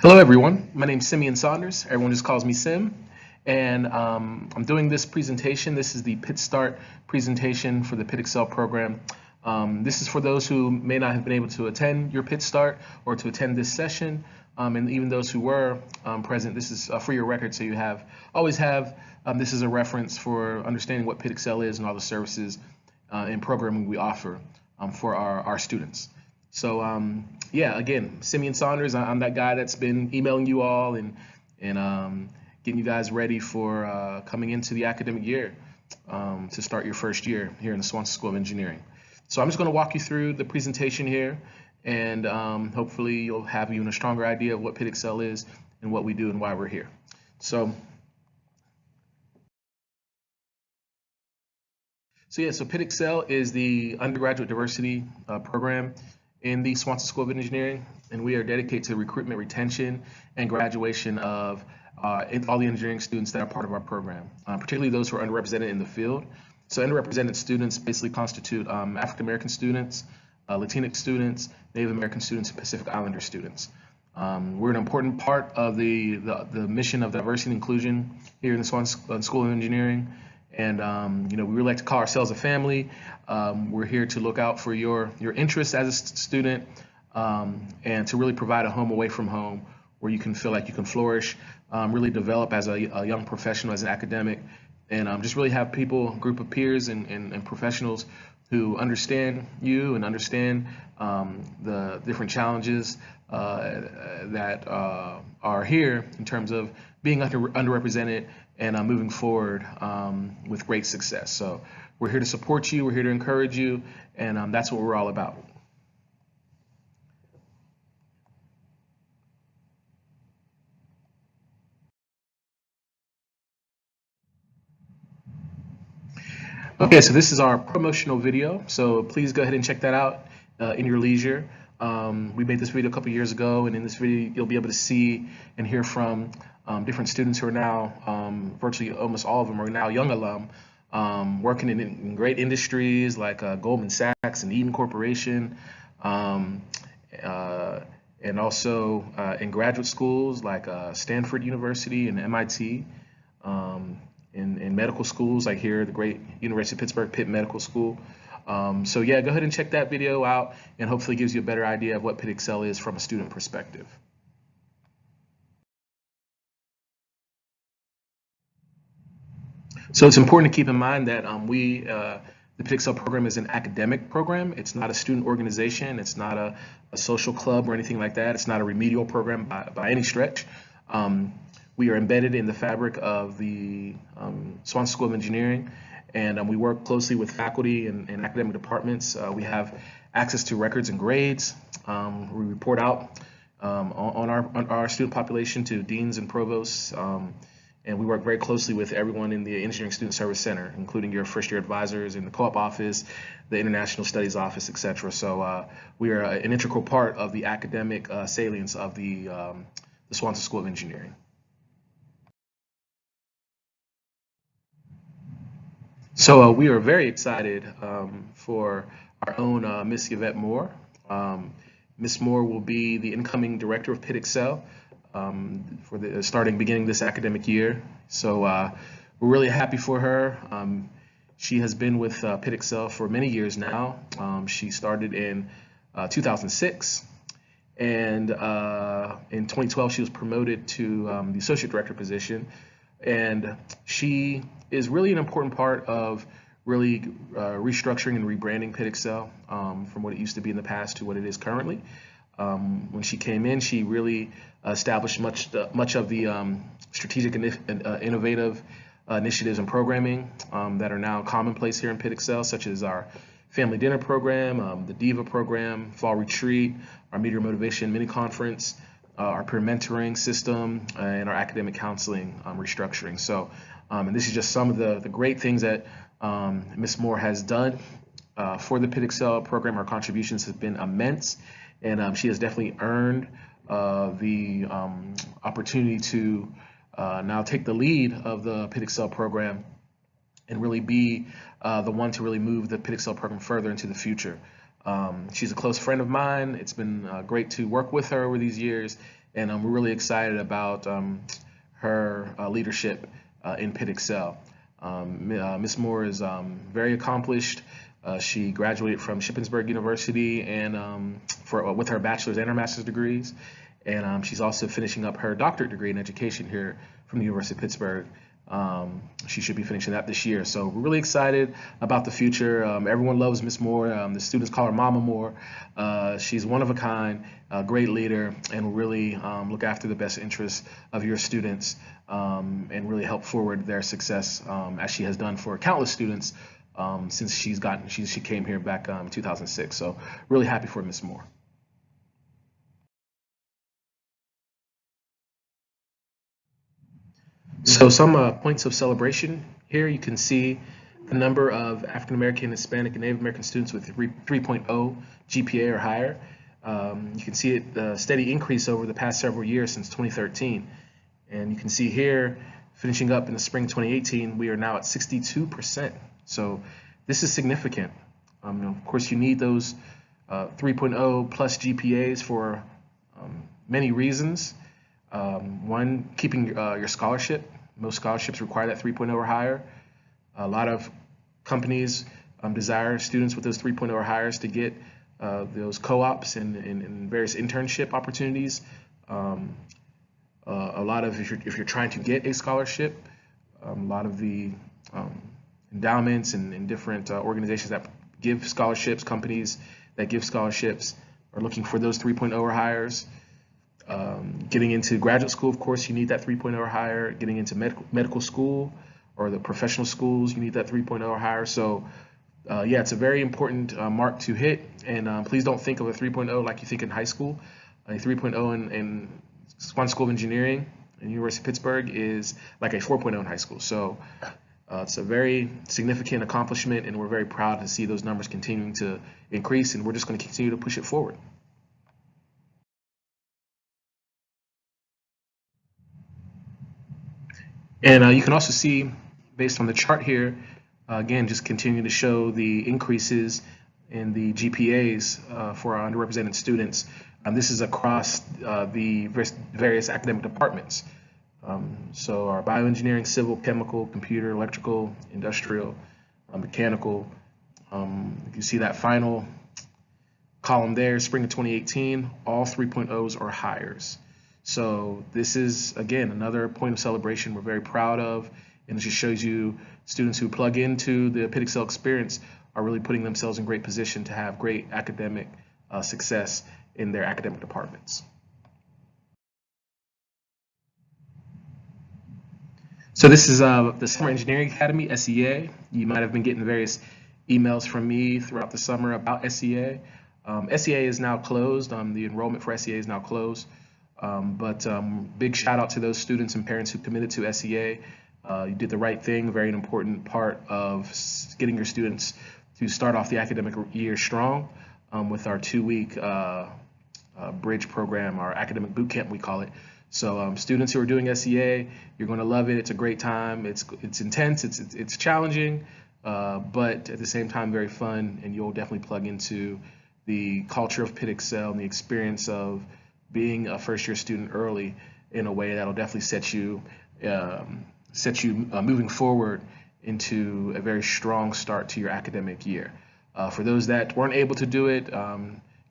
Hello, everyone. My name is Simeon Saunders. Everyone just calls me Sim. And I'm doing this presentation. This is the PittStart presentation for the Pitt EXCEL program. This is for those who may not have been able to attend your PittStart or to attend this session. And even those who were present, this is for your record, so you always have this is a reference for understanding what Pitt EXCEL is and all the services and programming we offer for our students. So yeah, again, Simeon Saunders. I'm that guy that's been emailing you all and getting you guys ready for coming into the academic year to start your first year here in the Swanson School of Engineering. So I'm just going to walk you through the presentation here, and hopefully you'll have even a stronger idea of what Pitt EXCEL is and what we do and why we're here. So Pitt EXCEL is the undergraduate diversity program in the Swanson School of Engineering, and we are dedicated to recruitment, retention, and graduation of all the engineering students that are part of our program, particularly those who are underrepresented in the field. So underrepresented students basically constitute African American students, Latinx students, Native American students, and Pacific Islander students. We're an important part of the mission of diversity and inclusion here in the Swanson School of Engineering. And we really like to call ourselves a family. We're here to look out for your interests as a student and to really provide a home away from home where you can feel like you can flourish, really develop as a young professional, as an academic, and just really have people, a group of peers and professionals who understand you and understand the different challenges that are here in terms of being underrepresented and moving forward with great success. So we're here to support you, we're here to encourage you, and that's what we're all about. Okay, so this is our promotional video, so please go ahead and check that out in your leisure. We made this video a couple years ago, and in this video you'll be able to see and hear from different students who are now, virtually almost all of them are now young alum, working in great industries like Goldman Sachs and Eaton Corporation, and also in graduate schools like Stanford University and MIT. In medical schools like here, the great University of Pittsburgh, Pitt Medical School. So yeah, go ahead and check that video out and hopefully gives you a better idea of what Pitt EXCEL is from a student perspective. So it's important to keep in mind that the Pitt EXCEL program is an academic program. It's not a student organization. It's not a social club or anything like that. It's not a remedial program by any stretch. We are embedded in the fabric of the Swanson School of Engineering, and we work closely with faculty and academic departments. We have access to records and grades. We report out on our student population to deans and provosts, and we work very closely with everyone in the Engineering Student Service Center, including your first year advisors in the co-op office, the International Studies Office, etc. So we are an integral part of the academic salience of the Swanson School of Engineering. So we are very excited for our own Miss Yvette Moore. Miss Moore will be the incoming director of Pitt EXCEL for the beginning this academic year. So we're really happy for her. She has been with Pitt EXCEL for many years now. She started in 2006, and in 2012 she was promoted to the associate director position. And she is really an important part of really restructuring and rebranding Pitt EXCEL from what it used to be in the past to what it is currently. When she came in, she really established much of the strategic and innovative initiatives and programming that are now commonplace here in Pitt EXCEL, such as our family dinner program, the DIVA program, fall retreat, our media motivation mini conference, our peer mentoring system, and our academic counseling restructuring. So, and this is just some of the great things that Ms. Moore has done for the Pitt EXCEL program. Our contributions have been immense, and she has definitely earned the opportunity to now take the lead of the Pitt EXCEL program and really be the one to really move the Pitt EXCEL program further into the future. She's a close friend of mine. It's been great to work with her over these years, and we're really excited about her leadership in Pitt EXCEL. Ms. Moore is very accomplished. She graduated from Shippensburg University and with her bachelor's and her master's degrees, and she's also finishing up her doctorate degree in education here from the University of Pittsburgh. She should be finishing that this year. So we're really excited about the future. Everyone loves Miss Moore. The students call her Mama Moore. She's one of a kind, a great leader, and will really look after the best interests of your students and really help forward their success as she has done for countless students since she came here back in 2006. So really happy for Miss Moore. So some points of celebration here. You can see the number of African American, Hispanic, and Native American students with 3.0 GPA or higher. You can see it steady increase over the past several years since 2013. And you can see here, finishing up in the spring 2018, we are now at 62%. So this is significant. Of course, you need those 3.0 plus GPAs for many reasons. One, keeping your scholarship. Most scholarships require that 3.0 or higher. A lot of companies desire students with those 3.0 or higher to get those co-ops and various internship opportunities. A lot of, if you're trying to get a scholarship, a lot of the endowments and different organizations that give scholarships, companies that give scholarships, are looking for those 3.0 or higher. Getting into graduate school, of course, you need that 3.0 or higher. Getting into medical school or the professional schools, you need that 3.0 or higher. So yeah, it's a very important mark to hit. And please don't think of a 3.0 like you think in high school. A 3.0 in Swan School of Engineering in University of Pittsburgh is like a 4.0 in high school. So it's a very significant accomplishment, and we're very proud to see those numbers continuing to increase, and we're just going to continue to push it forward. And you can also see, based on the chart here, again, just continue to show the increases in the GPAs for our underrepresented students. This is across the various academic departments. So our bioengineering, civil, chemical, computer, electrical, industrial, mechanical. You see that final column there, spring of 2018, all 3.0s or higher. So this is, again, another point of celebration we're very proud of, and it just shows you students who plug into the Pitt EXCEL experience are really putting themselves in great position to have great academic success in their academic departments. So this is the Summer Engineering Academy, SEA. You might have been getting various emails from me throughout the summer about SEA. SEA is now closed. The enrollment for SEA is now closed. But big shout out to those students and parents who committed to SEA. You did the right thing, very important part of getting your students to start off the academic year strong with our 2-week bridge program, our academic boot camp we call it. So students who are doing SEA, you're going to love it. It's a great time. It's intense. It's challenging, but at the same time very fun, and you'll definitely plug into the culture of Pitt EXCEL and the experience of being a first-year student early in a way that'll definitely set you moving forward into a very strong start to your academic year. For those that weren't able to do it,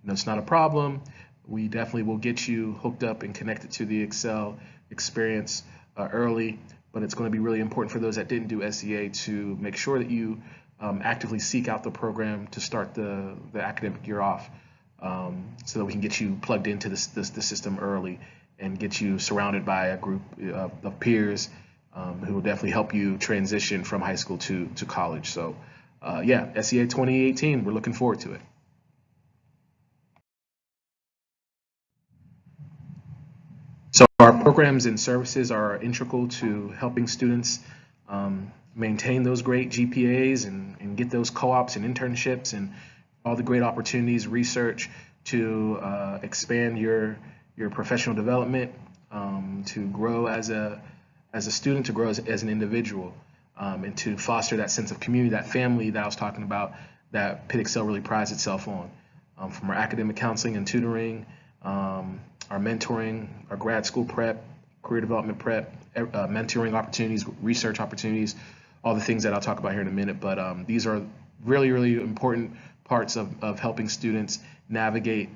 it's not a problem. We definitely will get you hooked up and connected to the EXCEL experience early, but it's going to be really important for those that didn't do SEA to make sure that you actively seek out the program to start the academic year off, so that we can get you plugged into the system early and get you surrounded by a group of peers who will definitely help you transition from high school to college. So yeah, SEA 2018, we're looking forward to it. So our programs and services are integral to helping students maintain those great GPAs and get those co-ops and internships and all the great opportunities, research to expand your professional development, to grow as a student, to grow as an individual, and to foster that sense of community, that family that I was talking about, that Pitt EXCEL really prides itself on. From our academic counseling and tutoring, our our mentoring, our grad school prep, career development prep, mentoring opportunities, research opportunities, all the things that I'll talk about here in a minute. But these are really, really important parts of helping students navigate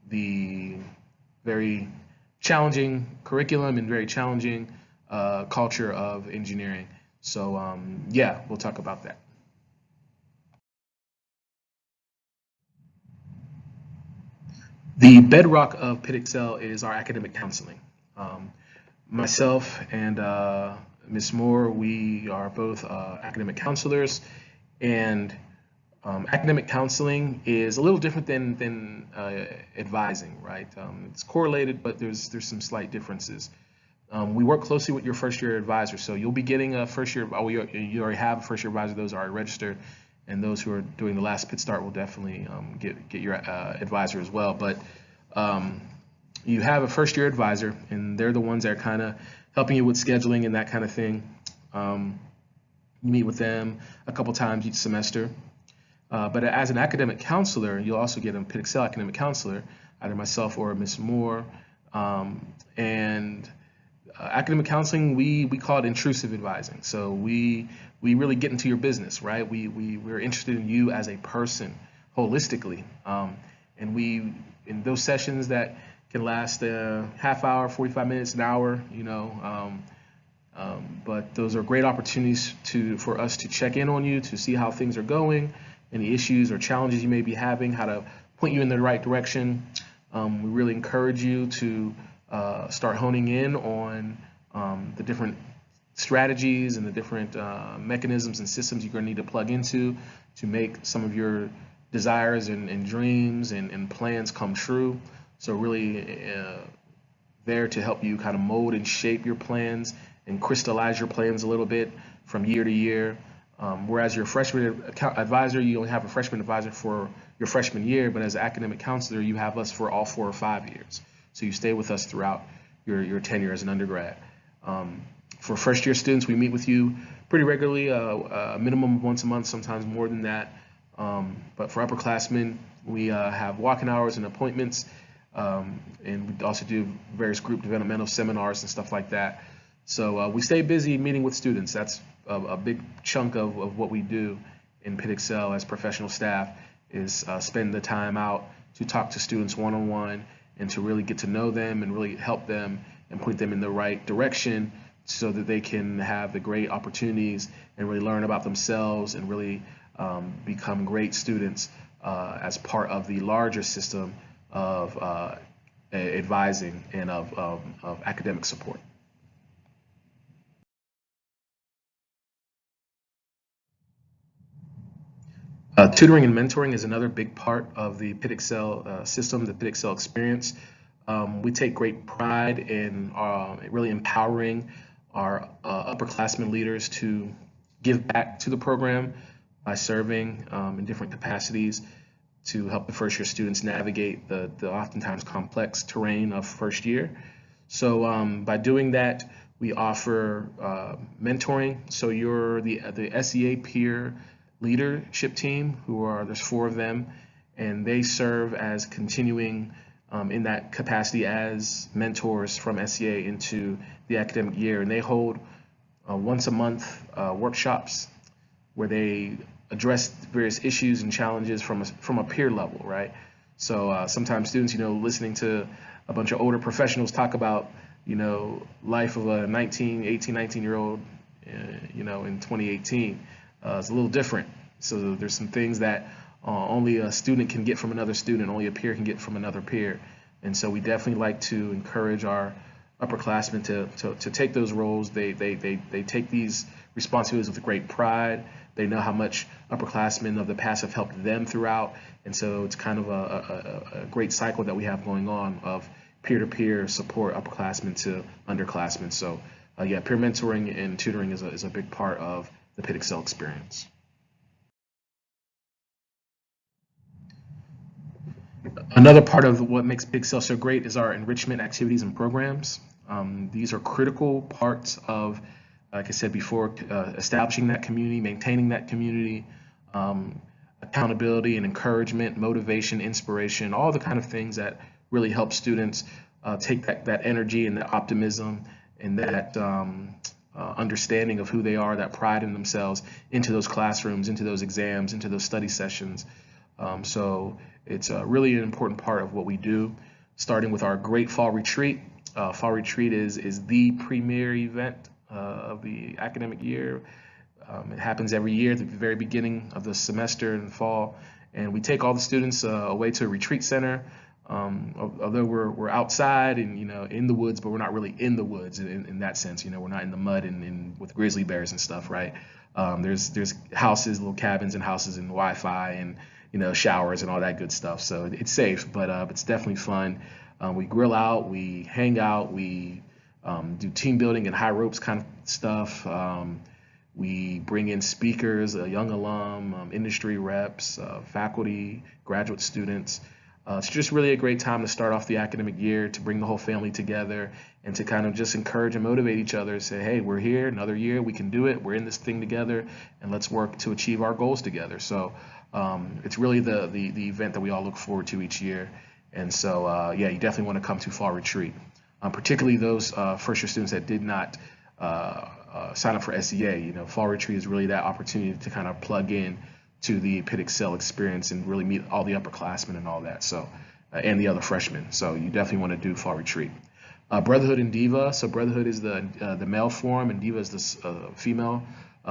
the very challenging curriculum and very challenging culture of engineering. So yeah, we'll talk about that. The bedrock of Pitt EXCEL is our academic counseling. Um, Myself and Ms. Moore, we are both academic counselors, and academic counseling is a little different than advising, right? It's correlated, but there's some slight differences. We work closely with your first year advisor, so you'll be getting a first year. Oh, you already have a first year advisor; those are registered, and those who are doing the last PittStart will definitely get your advisor as well. But um, you have a first year advisor, and they're the ones that are kind of helping you with scheduling and that kind of thing. You meet with them a couple times each semester. But as an academic counselor, you'll also get a Pitt EXCEL academic counselor, either myself or Ms. Moore. And academic counseling, we call it intrusive advising. So we really get into your business, right? We're interested in you as a person holistically. And we, in those sessions that can last a half hour, 45 minutes, an hour, but those are great opportunities for us to check in on you, to see how things are going, any issues or challenges you may be having, how to point you in the right direction. We really encourage you to start honing in on the different strategies and the different mechanisms and systems you're going to need to plug into to make some of your desires and dreams and plans come true. So really there to help you kind of mold and shape your plans and crystallize your plans a little bit from year to year. Whereas your freshman advisor, you only have a freshman advisor for your freshman year, but as an academic counselor, you have us for all 4 or 5 years. So you stay with us throughout your tenure as an undergrad. For first year students, we meet with you pretty regularly, a minimum of once a month, sometimes more than that. But for upperclassmen, we have walking hours and appointments, and we also do various group developmental seminars and stuff like that. So we stay busy meeting with students. That's a big chunk of what we do in Pitt EXCEL as professional staff, is spend the time out to talk to students one-on-one and to really get to know them and really help them and point them in the right direction so that they can have the great opportunities and really learn about themselves and really become great students as part of the larger system of advising and of academic support. Tutoring and mentoring is another big part of the Pitt EXCEL system, the Pitt EXCEL experience. We take great pride in really empowering our upperclassmen leaders to give back to the program by serving in different capacities to help the first year students navigate the oftentimes complex terrain of first year. So by doing that, we offer mentoring. So you're the SEA peer leadership team, there's 4 of them, and they serve as continuing in that capacity as mentors from SEA into the academic year. And they hold once a month workshops where they address various issues and challenges from a peer level, right? So sometimes students, listening to a bunch of older professionals talk about, life of a 18, 19-year-old, in 2018. It's a little different. So there's some things that only a student can get from another student, only a peer can get from another peer. And so we definitely like to encourage our upperclassmen to take those roles. They take these responsibilities with great pride. They know how much upperclassmen of the past have helped them throughout. And so it's kind of a great cycle that we have going on of peer-to-peer support, upperclassmen to underclassmen. So yeah, peer mentoring and tutoring is a big part of the Pitt EXCEL experience. Another part of what makes Pitt EXCEL so great is our enrichment activities and programs. These are critical parts of, like I said before, establishing that community, maintaining that community, accountability and encouragement, motivation, inspiration, all the kind of things that really help students take that energy and that optimism and that understanding of who they are, that pride in themselves into those classrooms, into those exams, into those study sessions. So it's really an important part of what we do, starting with our great fall retreat. Fall retreat is the premier event of the academic year. It happens every year at the very beginning of the semester in the fall, and we take all the students away to a retreat center. Although we're outside and in the woods, but we're not really in the woods in that sense. We're not in the mud and with grizzly bears and stuff, right? There's houses, little cabins and houses and Wi-Fi and showers and all that good stuff. So it's safe, but it's definitely fun. We grill out, we hang out, we do team building and high ropes kind of stuff. We bring in speakers, a young alum, industry reps, faculty, graduate students. It's just really a great time to start off the academic year, to bring the whole family together and to kind of just encourage and motivate each other. Say, hey, we're here, another year, we can do it. We're in this thing together, and let's work to achieve our goals together. So it's really the event that we all look forward to each year. And so, yeah, you definitely want to come to Fall Retreat, particularly those first-year students that did not sign up for SEA. Fall Retreat is really that opportunity to kind of plug in to the Pitt EXCEL experience and really meet all the upperclassmen and all that. So, and the other freshmen. So you definitely want to do Fall Retreat. Brotherhood and Diva. So Brotherhood is the male forum, and Diva is the female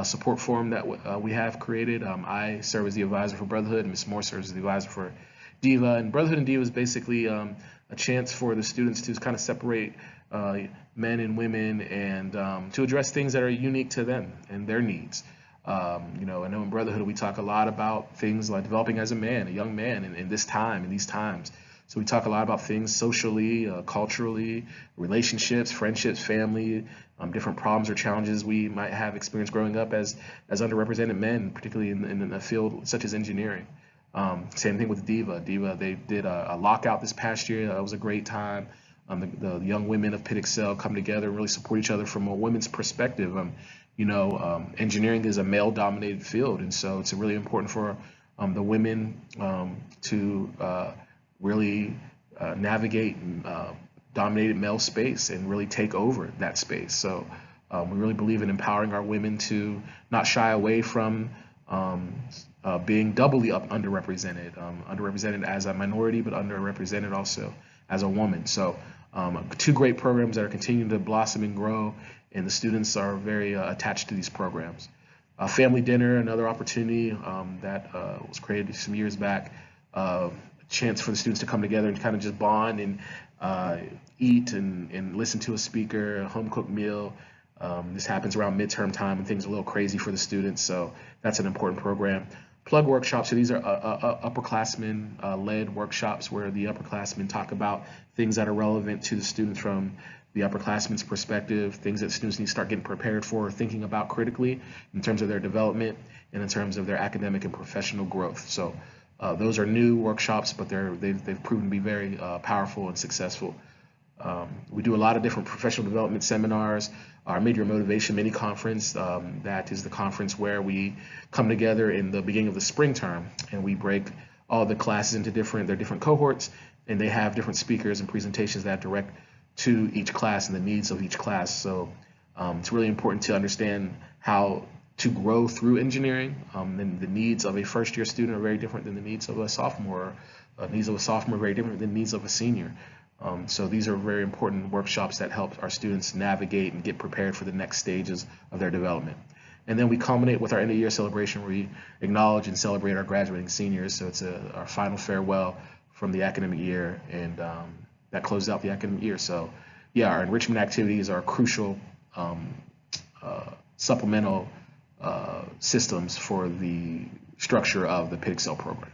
support forum that we have created. I serve as the advisor for Brotherhood, and Ms. Moore serves as the advisor for Diva. And Brotherhood and Diva is basically a chance for the students to kind of separate men and women and to address things that are unique to them and their needs. I know in Brotherhood we talk a lot about things like developing as a man, a young man in this time, in these times. So we talk a lot about things socially, culturally, relationships, friendships, family, different problems or challenges we might have experienced growing up as underrepresented men, particularly in a field such as engineering. Same thing with Diva. Diva, they did a lockout this past year. It was a great time. The young women of Pitt EXCEL come together and really support each other from a women's perspective. Engineering is a male-dominated field, and so it's really important for the women to really navigate dominated male space and really take over that space. So we really believe in empowering our women to not shy away from being doubly underrepresented, underrepresented as a minority, but underrepresented also as a woman. So two great programs that are continuing to blossom and grow, and the students are very attached to these programs. Family dinner, another opportunity that was created some years back, a chance for the students to come together and kind of just bond and eat and listen to a speaker, a home-cooked meal. This happens around midterm time when things are a little crazy for the students, so that's an important program. Plug workshops, so these are upperclassmen led workshops where the upperclassmen talk about things that are relevant to the students from the upperclassmen's perspective, things that students need to start getting prepared for, thinking about critically in terms of their development and in terms of their academic and professional growth. So those are new workshops, but they've proven to be very powerful and successful. We do a lot of different professional development seminars. Our Mid-Year Motivation Mini Conference, that is the conference where we come together in the beginning of the spring term, and we break all the classes into their different cohorts, and they have different speakers and presentations that direct to each class and the needs of each class. So it's really important to understand how to grow through engineering. And the needs of a first-year student are very different than the needs of a sophomore. Needs of a sophomore are very different than the needs of a senior. So these are very important workshops that help our students navigate and get prepared for the next stages of their development. And then we culminate with our end of year celebration where we acknowledge and celebrate our graduating seniors. So it's our final farewell from the academic year, and that closes out the academic year. So yeah, our enrichment activities are crucial supplemental systems for the structure of the Pitt EXCEL program.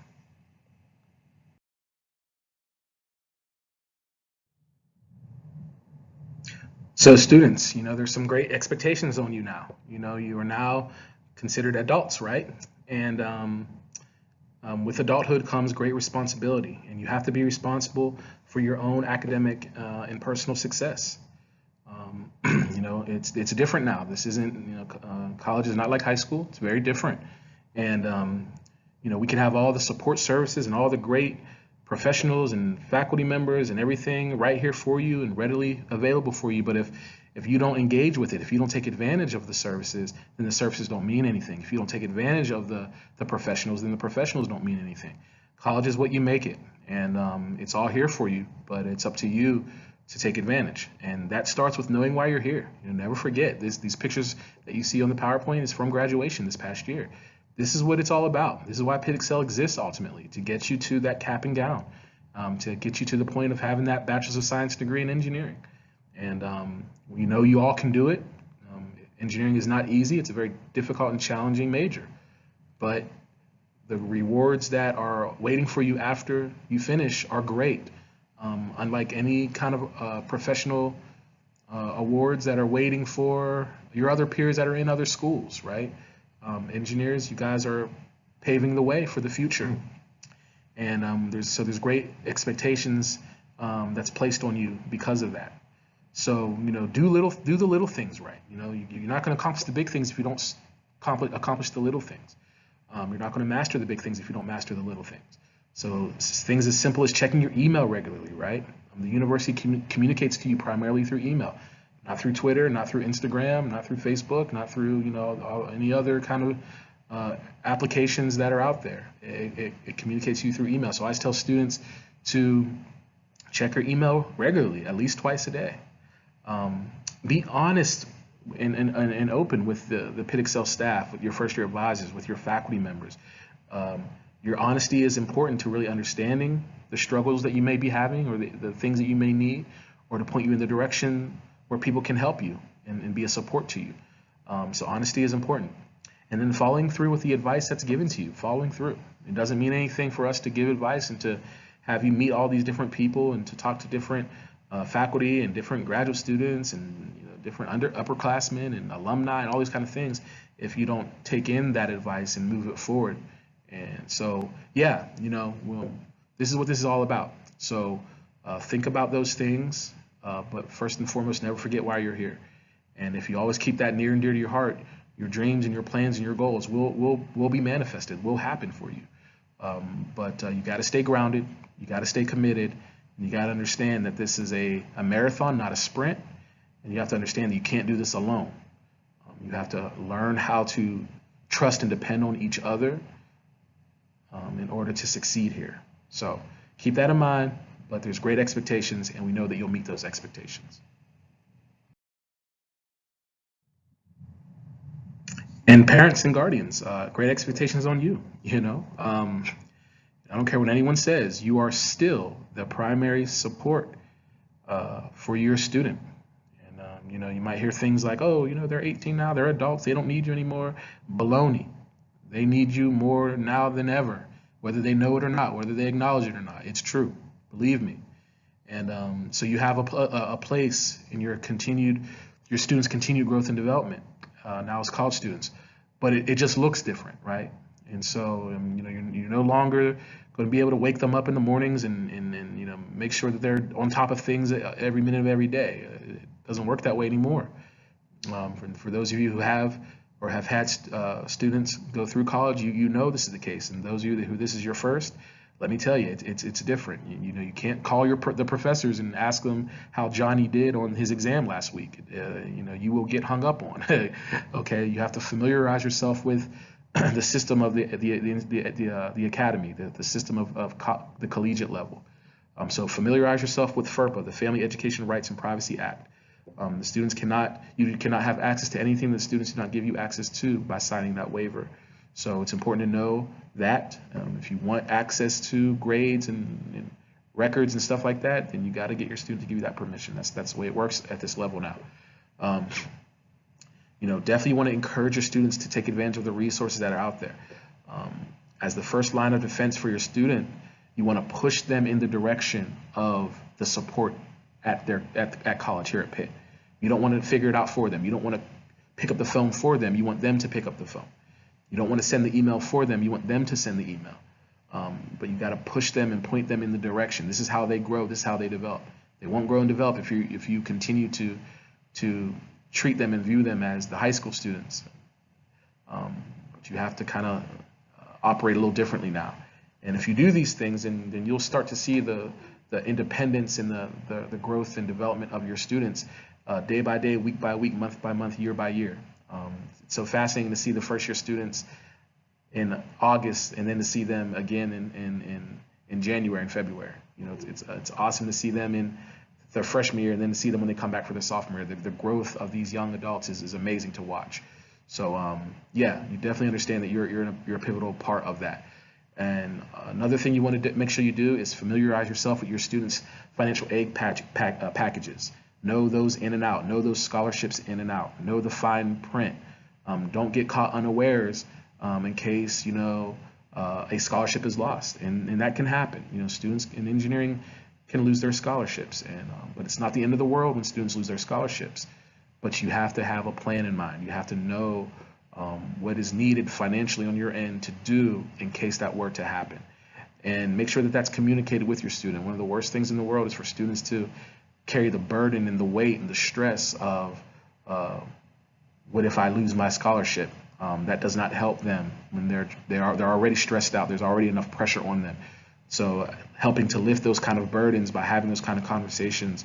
So students, there's some great expectations on you now. You are now considered adults, right? And with adulthood comes great responsibility, and you have to be responsible for your own academic and personal success. It's different now. This isn't, college is not like high school. It's very different. And, we can have all the support services and all the great professionals and faculty members and everything right here for you and readily available for you. But if you don't engage with it, if you don't take advantage of the services, then the services don't mean anything. If you don't take advantage of the professionals, then the professionals don't mean anything. College is what you make it, and it's all here for you, but it's up to you to take advantage. And that starts with knowing why you're here. Never forget these pictures that you see on the PowerPoint is from graduation this past year. This is what it's all about. This is why Pitt EXCEL exists ultimately, to get you to that cap and gown, to get you to the point of having that Bachelor's of Science degree in engineering. And we know you all can do it. Engineering is not easy. It's a very difficult and challenging major. But the rewards that are waiting for you after you finish are great. Unlike any kind of professional awards that are waiting for your other peers that are in other schools, right? Engineers, you guys are paving the way for the future. And there's great expectations that's placed on you because of that. So do the little things right. You're not going to accomplish the big things if you don't accomplish the little things. You're not going to master the big things if you don't master the little things. So things as simple as checking your email regularly, right? The university communicates to you primarily through email, not through Twitter, not through Instagram, not through Facebook, not through any other kind of applications that are out there. It communicates to you through email. So I always tell students to check your email regularly, at least twice a day. Be honest and open with the Pitt EXCEL staff, with your first year advisors, with your faculty members. Your honesty is important to really understanding the struggles that you may be having, or the things that you may need, or to point you in the direction where people can help you and be a support to you. So honesty is important. And then following through with the advice that's given to you, following through. It doesn't mean anything for us to give advice and to have you meet all these different people and to talk to different faculty and different graduate students and different upperclassmen and alumni and all these kind of things if you don't take in that advice and move it forward. And so, yeah, this is what this is all about. So think about those things, but first and foremost, never forget why you're here. And if you always keep that near and dear to your heart, your dreams and your plans and your goals will be manifested, will happen for you. But you got to stay grounded, you got to stay committed, and you got to understand that this is a marathon, not a sprint. And you have to understand that you can't do this alone. You have to learn how to trust and depend on each other in order to succeed here. So keep that in mind, but there's great expectations, and we know that you'll meet those expectations. And parents and guardians, great expectations on you. I don't care what anyone says, you are still the primary support for your student. And you might hear things like, oh, they're 18 now, they're adults, they don't need you anymore. Baloney. They need you more now than ever, whether they know it or not, whether they acknowledge it or not. It's true, believe me. And so you have a place in your students' continued growth and development now as college students, but it just looks different, right? And so you're no longer going to be able to wake them up in the mornings and make sure that they're on top of things every minute of every day. It doesn't work that way anymore. For those of you who have or have had students go through college, you know this is the case. And those of you who this is your first, let me tell you, it's different. You can't call the professors and ask them how Johnny did on his exam last week. You will get hung up on. Okay, you have to familiarize yourself with the system of the academy, the system of the collegiate level. So familiarize yourself with FERPA, the Family Education Rights and Privacy Act. You cannot have access to anything that students do not give you access to by signing that waiver. So it's important to know that if you want access to grades and records and stuff like that, then you got to get your student to give you that permission. That's the way it works at this level now. Definitely want to encourage your students to take advantage of the resources that are out there. As the first line of defense for your student, you want to push them in the direction of the support at college here at Pitt. You don't want to figure it out for them. You don't want to pick up the phone for them. You want them to pick up the phone. You don't want to send the email for them. You want them to send the email. But you got to push them and point them in the direction. This is how they grow. This is how they develop. They won't grow and develop if you continue to treat them and view them as the high school students. But you have to kind of operate a little differently now. And if you do these things, then you'll start to see the independence and the growth and development of your students day by day, week by week, month by month, year by year. It's so fascinating to see the first year students in August, and then to see them again in January and February. You know, it's awesome to see them in their freshman year, and then to see them when they come back for their sophomore year. The growth of these young adults is amazing to watch. So yeah, you definitely understand that you're a pivotal part of that. And another thing you want to make sure you do is familiarize yourself with your students' financial aid packages. Know those in and out. Know those scholarships in and out. Know the fine print. Don't get caught unawares in case a scholarship is lost, and that can happen. Students in engineering can lose their scholarships, but it's not the end of the world when students lose their scholarships. But you have to have a plan in mind. You have to know what is needed financially on your end to do in case that were to happen, and make sure that that's communicated with your student. One of the worst things in the world is for students to carry the burden and the weight and the stress of what if I lose my scholarship? That does not help them when they're already stressed out. There's already enough pressure on them. So helping to lift those kind of burdens by having those kind of conversations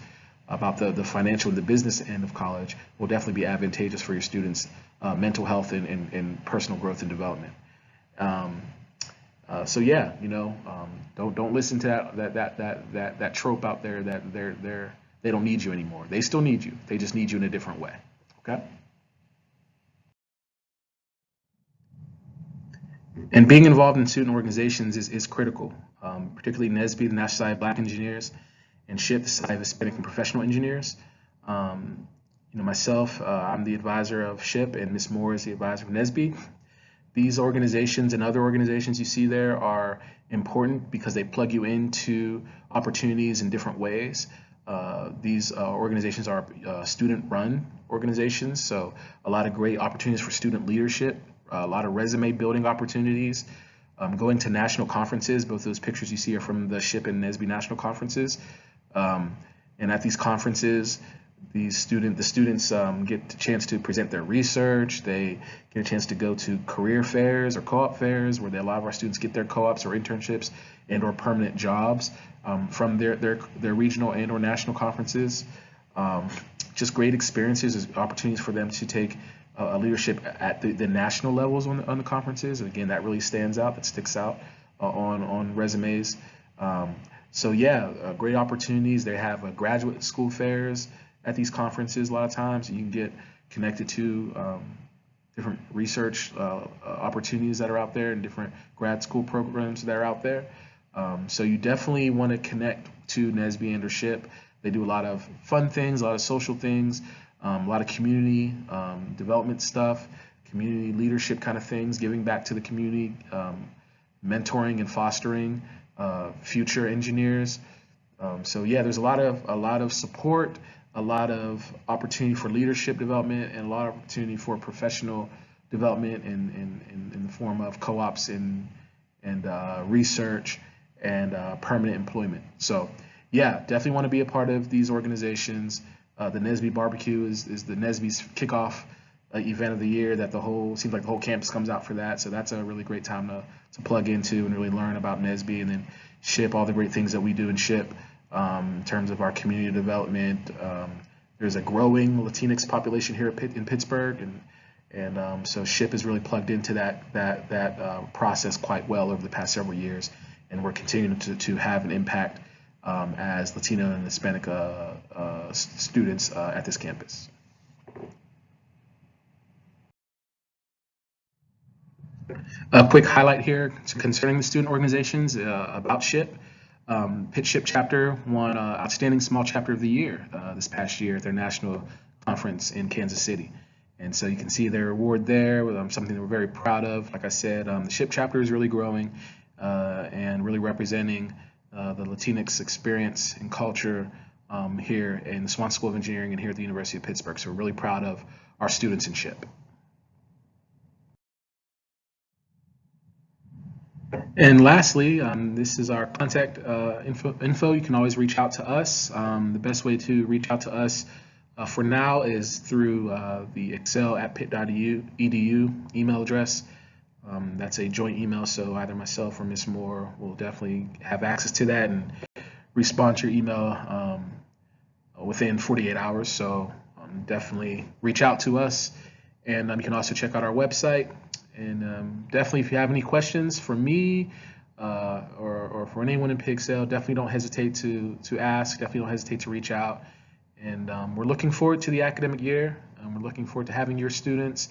about the financial and the business end of college will definitely be advantageous for your students' mental health and personal growth and development. So yeah, don't listen to that trope out there that they don't need you anymore. They still need you. They just need you in a different way. Okay. And being involved in student organizations is critical, particularly NSBE, the National Society of Black Engineers, and SHIP, the Society of Hispanic and Professional Engineers. Myself, I'm the advisor of SHIP, and Ms. Moore is the advisor of NSBE. These organizations and other organizations you see there are important because they plug you into opportunities in different ways. These organizations are student-run organizations, so a lot of great opportunities for student leadership, a lot of resume building opportunities, going to national conferences. Both those pictures you see are from the SHIP and NSBE national conferences. And at these conferences, the students get a chance to present their research. They get a chance to go to career fairs or co-op fairs where a lot of our students get their co-ops or internships and or permanent jobs from their regional and or national conferences. Just great experiences, opportunities for them to take a leadership at the national levels on the conferences. And again, that really stands out, that sticks out on resumes. So yeah, great opportunities. They have graduate school fairs at these conferences a lot of times. You can get connected to different research opportunities that are out there and different grad school programs that are out there. So you definitely want to connect to NSBE and or SHIP. They do a lot of fun things, a lot of social things, a lot of community development stuff, community leadership kind of things, giving back to the community, mentoring and fostering future engineers. So yeah, there's a lot of support, a lot of opportunity for leadership development, and a lot of opportunity for professional development in the form of co-ops and research and permanent employment. So yeah, definitely want to be a part of these organizations. The NSBE barbecue is the NSBE's kickoff event of the year that seems like the whole campus comes out for that. So that's a really great time to plug into and really learn about NSBE, and then SHIP, all the great things that we do in SHIP in terms of our community development. There's a growing Latinx population here in Pittsburgh, and so SHIP is really plugged into that process quite well over the past several years, and we're continuing to have an impact as Latino and Hispanic students at this campus. A quick highlight here concerning the student organizations about SHIP. Pitt SHIP chapter won Outstanding Small Chapter of the Year this past year at their national conference in Kansas City. And so you can see their award there, something that we're very proud of. Like I said, the SHIP chapter is really growing and really representing the Latinx experience and culture here in the Swanson School of Engineering and here at the University of Pittsburgh. So we're really proud of our students in SHIP. And lastly, this is our contact info. You can always reach out to us. The best way to reach out to us for now is through the excel@pitt.edu email address. That's a joint email, so either myself or Ms. Moore will definitely have access to that and respond to your email within 48 hours. So definitely reach out to us, and you can also check out our website. And definitely, if you have any questions for me or for anyone in Pitt EXCEL, definitely don't hesitate to ask. Definitely don't hesitate to reach out. And we're looking forward to the academic year. We're looking forward to having your students.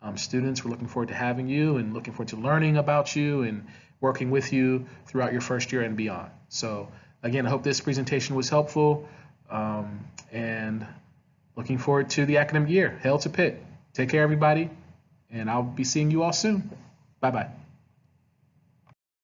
We're looking forward to having you and looking forward to learning about you and working with you throughout your first year and beyond. So again, I hope this presentation was helpful, and looking forward to the academic year. Hail to Pitt. Take care, everybody, and I'll be seeing you all soon. Bye-bye.